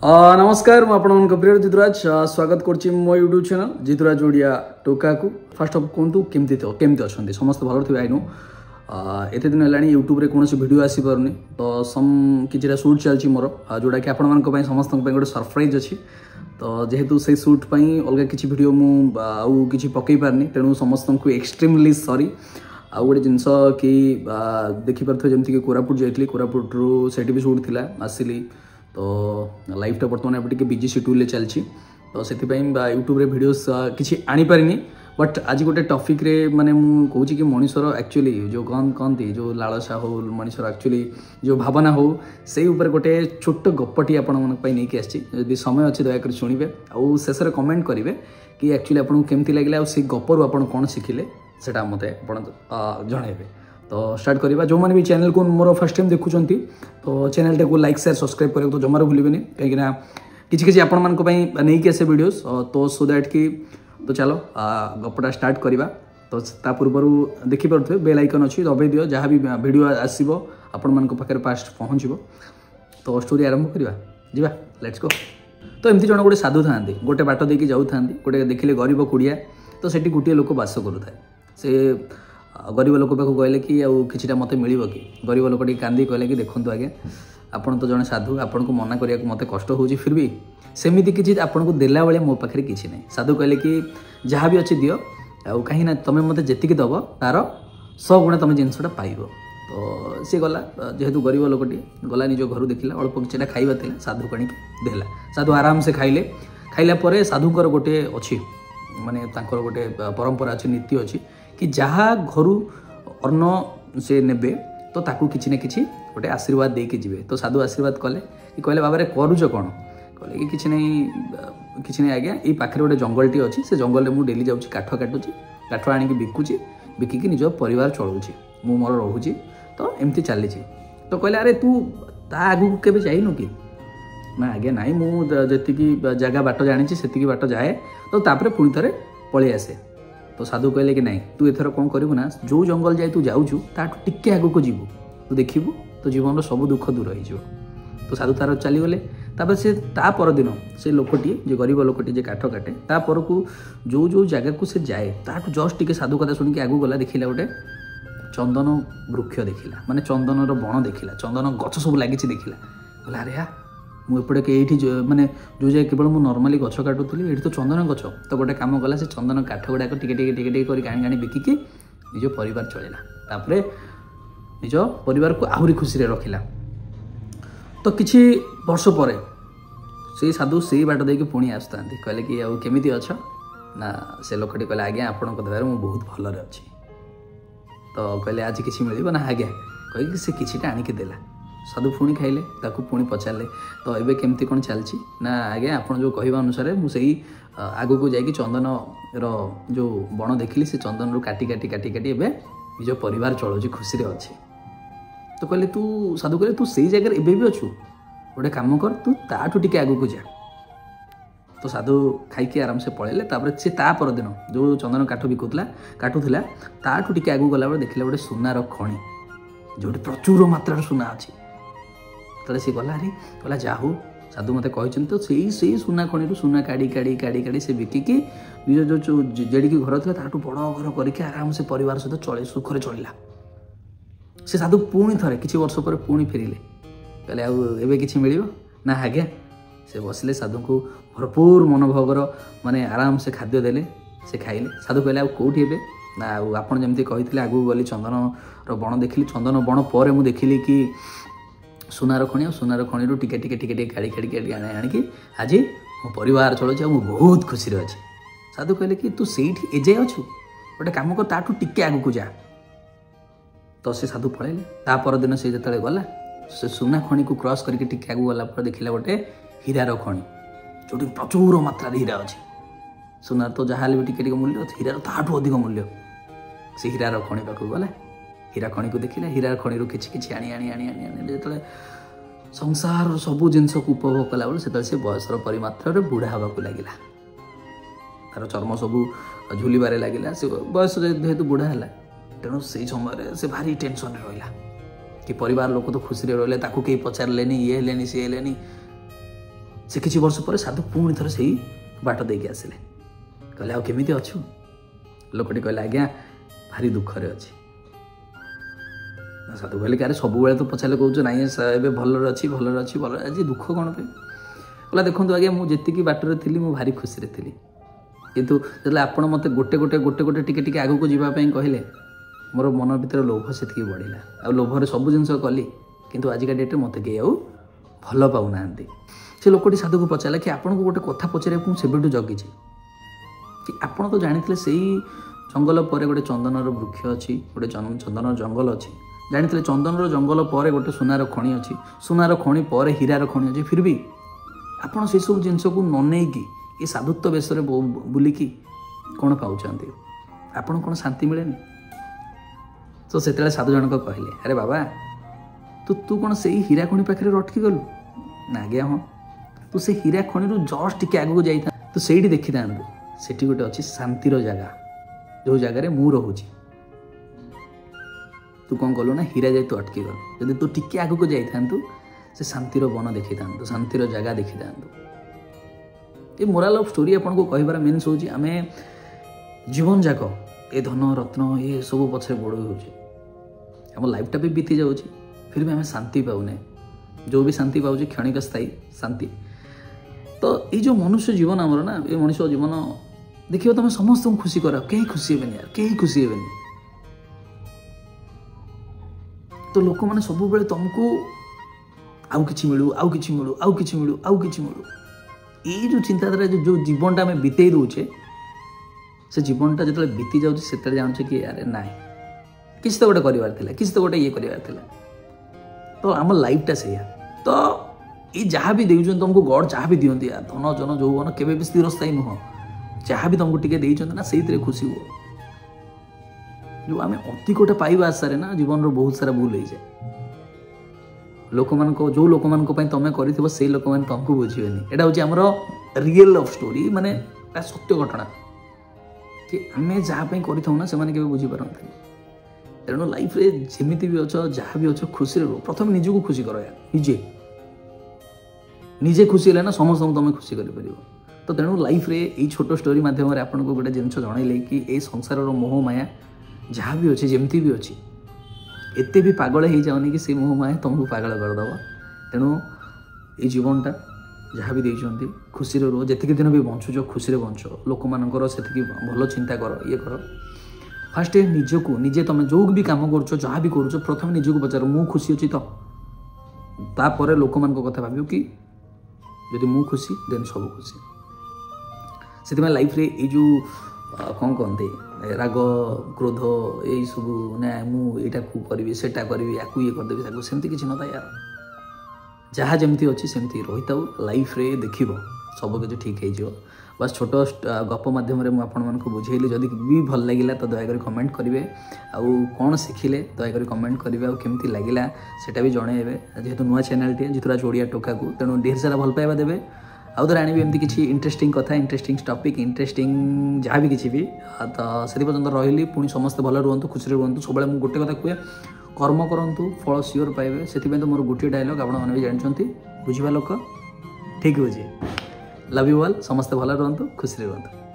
नमस्कार मुझे प्रिय जितुराज स्वागत कर मो यूट्यूब चैनल जितुराज ओडिया टोका को फास्ट अफ कहतु केमती अच्छा समस्त भल थे आई नो एत दिन है यूट्यूब रे कौन वीडियो आसी पारनी तो कि सुट चलती मोर जोटा कि आपण समस्त गोटे सरप्राइज अच्छी तो जेहेतु से सुट अलग किसी वीडियो मुझे पकई पारनी तेणु समस्त को एक्सट्रीमली सॉरी आउ गोटे जिनस कि देखिपे जमीक कि कोरापुट जाइली कोरापुटू से भी सुट थी आसिली तो लाइफ टा बर्तमान अब बिजी शेड्यूल चलती तो से यूट्यूब रे वीडियोस किसी आनीपारिनी बट आज गोटे टॉपिक रे माने कहूँ कि मनुष्यर एक्चुअली जो कहती जो लालसा हो मनुष्यर एक्चुअली जो भावना हो से ऊपर गोटे छोट गपटी आपड़ी आसी समय अच्छे दयाक शुणे आउ शेष कमेंट करेंगे कि एक्चुअली आपको केमती लगे से गपरू आप कौन शिखिले से मत जनइबे तो स्टार्ट करवा जो मैंने भी चैनल को मोर फर्स्ट टाइम देखुं तो चैनल को लाइक शेयर सब्सक्राइब करने तो जमार भूलें कहीं किसी आपण नहीं आसे वीडियोस तो सो दैट कि तो चलो गपटा स्टार्ट करवा तो पूर्व देखिपे बेल आइकन अच्छी दबाई दियो जहाँ भी वीडियो आसो आपण मान पाखे फास्ट पहुँचो तो स्टोरी आरंभ करवा जीवा लेट्स गो। तो एमती जन गोटे साधु था गोटे बाट देकी जाऊँ गोटे देखिले गरीब कुड़िया तो सेठी गोटे लोक बास करूए से गरीब लोक पाक कहले कि आउ किछिटा मते मिलिबो कि गरीब लोक टी कांदी कहले कि देखंतु आगे आपण तो जने साधु आपण को मना करिया मते कष्ट होउची फिर भी सेमिति किछि आपण को देला बेले मो पाखरे किछि नै साधु कहले कि जहाँ भी अच्छी दियो आउ कहीं ना तमे मते जेतिकी दबो तार 100 गुणा तमे जिनसटा पाइबो तो सी गला जेहेतु गरीब लोकटी गला निज घर देखिला अल्प किछिटा खाइबा थिला साधु कणी देला साधु आराम से खाइला परे साधुकर गोटे अछि माने तांकर गोटे परंपरा अछि नीति अछि कि जहाँ घर अन्न से नेबे तो ताकू किछि ने किछि गोटे आशीर्वाद देके जिवे तो साधु आशीर्वाद कले कि कहले बाबा रे करूछ कोन कहले कि किछि नहीं आज्ञा ये पाखे गोटे जंगलटी अच्छी से जंगल में मुझे डेली जाऊँगी काठ काटुची काठ आनिक बिकुची बिकिकी निज परिवार चलाऊँगी मु मोर रोची तो एमती चली तो कहले अरे तू ता आगू केबे जाइनु कि ना आज्ञा नाई मुझी जगह बाट जानी से बाट जाए तो तापर पुणी थे पलि आसे तो साधु कहले कि नहीं तू एथर कौन करू ना जो जंगल जाए तू जाऊँ ताठू टिके आगू को जीवु तू देखिबू तो जीवन सब दुख दूर हो तो साधु तार चलीगले तापर से ता पर दिन से लोकटी जो गरीब लोकटी जे काठ काटे ता पर को जो जो जगह को से जाए ताठू जस्ट टिके साधु कथा शुणिक आगू गला देखिला गोटे चंदन वृक्ष देखिला माने चंदनर बण देखिला चंदन गछ सब लगी देखिला बोला अरे या मुझे ये माने जो जाए केवल मुझे नॉर्मली गछ काटुली ये तो चंदन गछ तो गोटे कम कला से चंदन काठ गुड़ाक टिके आनी बिकिकी निज परिवार चलेला तापरे निज परिवार को आहरी खुशी रखिला तो किछि वर्ष पर से साधु से बाट देके पुणी आसता कहले कि आउ केमिति अछ ना से लोकटी कहले आज्ञा आपणक दयार मु बहुत भलरे अछि तो कहले आज किछि मिलिबो ना आज्ञा कहि से किछिटा आनिके देला साधु पुणी खाइले ताकू पुणी पचारे तो एबे केमती कौन चलची ना आगे आप जो कहवा अनुसार मुझे आगू को जाकि चंदन जो बण देखिली से चंदन रू काटी काटी काटी काटी एबे निज परिवार चलाऊँ खुशी अच्छे तो कहले तू साधु कहले तू सही जगह एबे भी अच्छु गोटे कम कर तू ताठू टिके आगू को जा तो साधु खाइकी आराम से पलैले तापर से तापर दिन जो चंदन काठ बिकुला काटुला ताठू टिके आगू गला देखला गोटे सुनार खणी जो प्रचुर मात्रा सुना अच्छी तो सी गला रे कहला जाहू साधु मत कही तो से सुना खणी सुना काढ़ी काढ़ी काढ़ी काढ़ी से बिकिकी निज जो जेडिकी घर था ताठू बड़ घर करके आराम से परिवार सहित चले सुखरे चलला से साधु पुणी थे किसी वर्ष पर पुणी फेरिले कहले आबे किसी मिल ना आज्ञा से बसिले साधु को भरपूर मनोभावर माने आराम से खाद्य देले से खाइले साधु कहले कौटी हे ना आपड़ जमी कही आगू गली चंदन बण देखिली चंदन बण पर मुझे देखिली कि सुनार खणी सुनार खणी टिके टिके टिके टिके काढ़ी काढ़ी काढ़ी आनिकी आज मो परिवार चलुचे आ बहुत खुशी अच्छे साधु कहले कि तू सेठी एजे अच्छु गोटे कम कर ताठू टिके आगू को जा तो से साधु पलैले तापर दिन से जो गला से सुना खणी को क्रॉस करके टिके आगू गला देखिला गोटे हीरार खणी जो प्रचुर मात्रा हीरा अच्छी सुना तो जहाँ भी टिके मूल्य हीरार ताठू अधिक मूल्य से हीरार खणी पाक गला हीरा खणी को देखिला हीरा खणी किछि किछि आनी आनी आनी आनी आनी जो संसार सबू जिनस को उपभोग कला बेले से बयसर परिमात्र बुढ़ा हवा को लगिला तार चर्म सबू झुलबारे लगिला से बयस जेहेतु बुढ़ा है तेणु से समय से भारी टेंशन रहा कि परिवार लोक तो खुशी रही कहीं पचारे ये हेलेनी सी हेलेनी से किसी वर्ष पर साधु पुणी थर से बाट देके आसिले कहले आ केमिति अछु लोकटी कहले आज्ञा भारी दुखरे अच्छी साधु कहले कि सब बेले तो पचारे कहूँ ना ए भलर अच्छी भलर अच्छी भलर आज दुख कौन पे कहला देखो आज्ञा मुझे बाटर थी मुझे भारी खुशी थी किंतु जो आप मत गोटे गोटे गोटे गोटे टिके आग को जावाई कहले मोर मन भर लोभ से बढ़ला आ लोभर सब जिन कली किंतु आजिका डेट्रे मत कहीं आउ भल पाऊना से लोकटी साधु को पचारा कि आपको गोटे कथा पचारे से जगी कि आपड़ तो जानी से जंगल पर गोटे चंदनर वृक्ष अच्छी गोटे चंदन जंगल अच्छी जानी चंदनर जंगल पर गोटे सुनार खଣି अच्छी सुनार खଣି पर हीरार खଣି अच्छी फिर भी आपड़ से सब जिन को नई ये साधुत्व बेश बुलिकी कौन पाँच आपड़ कौन शांति मिले तो से साधु जनक कहले अरे बाबा तू कौन से हीरा खଣି पाखे अटकी गलु ना आज्ञा हाँ तू से हीरा खଣି जस्ट टिके आगू जाता तू से देखी था सेठी गोटे अच्छी शांतिर जगह जो जगार मु रोची तू कौन कलु ना हीरा जाए तू अटकी गलु जब तू टिके आगू जाता से शांतिर वन देखी था शांतिर जगह देखी था ये मोराल ऑफ स्टोरी आपको कहबार मीन्स हूँ आम जीवन जाक ए धन रत्न ये सब पछे बड़ हो लाइफटा भी बीती जाऊँ फिर भी आम शांति पाऊने जो भी शांति पाऊँ क्षणिक स्थायी शांति तो ये जो मनुष्य जीवन आमर ना ये मनुष्य जीवन देखिए तुम समस्त खुशी कर कहीं खुशी हेबेनि यार कहीं खुशी हेबेनि तो लोक मैंने सब बेले तुमको आउ किछि मिलू आउ किछि मिलू आउ किछि मिलू आउ किछि मिलू ये जो चिंताधारा जो जीवनटा आम बीते दूचे से जीवनटा जो बीती जाऊँ से जानूचे कि यार ना किसी तो गोटे करार किसी तो गोटे ये करार तो आम लाइफटा से तो ये जहाँ भी देउछन तुमको गॉड जहाँ भी दियंती यार धन जन जौवन केबे भी स्थिर स्थायी नुह जहाँ भी तुमको टिके देइछन ना से खुशी हो जो आम अधिकटा पाइबा आशारे ना जीवन बहुत सारा भूल हो जाए लोक मान जो लोक मान तुम कर से लोक मैंने तुमको बुझेनि यहाँ हूँ आमर रियल लव स्टोरी माने सत्य घटना कि आम जहाँपाई करूँ ना से बुझीपारती तेणु लाइफ रे जमीती भी अच्छ जहाँ भी अच्छ खुशी रो प्रथम निजको खुशी कर यार निजे निजे खुशी है ना समस्त तुम खुशी कर तो तेणु लाइफ रे ये छोट स्टोरी मध्यम आपको गोटे जिन जनइले कि ये संसार मोह माया जहाँ भी अच्छे जमती भी अच्छी एते भी पागल हो जाओनी कि से मोह माया तुमको पागल करदेव तेणु ये जीवनटा जहाँ भी देते खुशी रो जितकी दिन भी बंचुच खुशी बंच लोक मानकर से भल चिंता कर ये कर फास्ट निजको निजे तुम जो भी कम कर जहाँ भी कर प्रथम निजको पचार मु खुशी अच्छी तो तापर लोक मान कथा भाव कि जदि मु खुशी देन सब खुशी से लाइफ रे ये जो कौन कहते राग क्रोध यही सब ना मुझा करी सेटा करी या ये करदेवी सेमती किसी ना यार जहाँ जमती अच्छी सेमती रही था लाइफ रे देखिब सब किसी ठीक हो बस छोट गप मध्यम मुझे बुझेली जदि भी भल लगे तो दयाकोरी कमेंट करेंगे आउ कौन शिखिले दयाकोरी कमेंट करेंगे आमती लगे सेटा भी जनइबे जेहेतु नुआ चैनल टे जितुराज ओडिया टोका को तेणु ढेर सारा भल पाइबा देवे आउ थोड़ा आनी एमती किसी इंटरेस्टिंग कथा इंटरेस्टिंग टॉपिक इंटरेस्टिंग जहाँ भी किसी भी तो से पर्यटन रही पुणी समस्त भल रुहतु खुशी रुहतु सब मुझे गोटे कथा कहे कर्म करूँ फल सियोर पाइबे से मोर गोटे डायलॉग आप भी जानते बुझा लोक ठीक हो लव यू ऑल समस्त भल रुहतु खुशी रुहतु।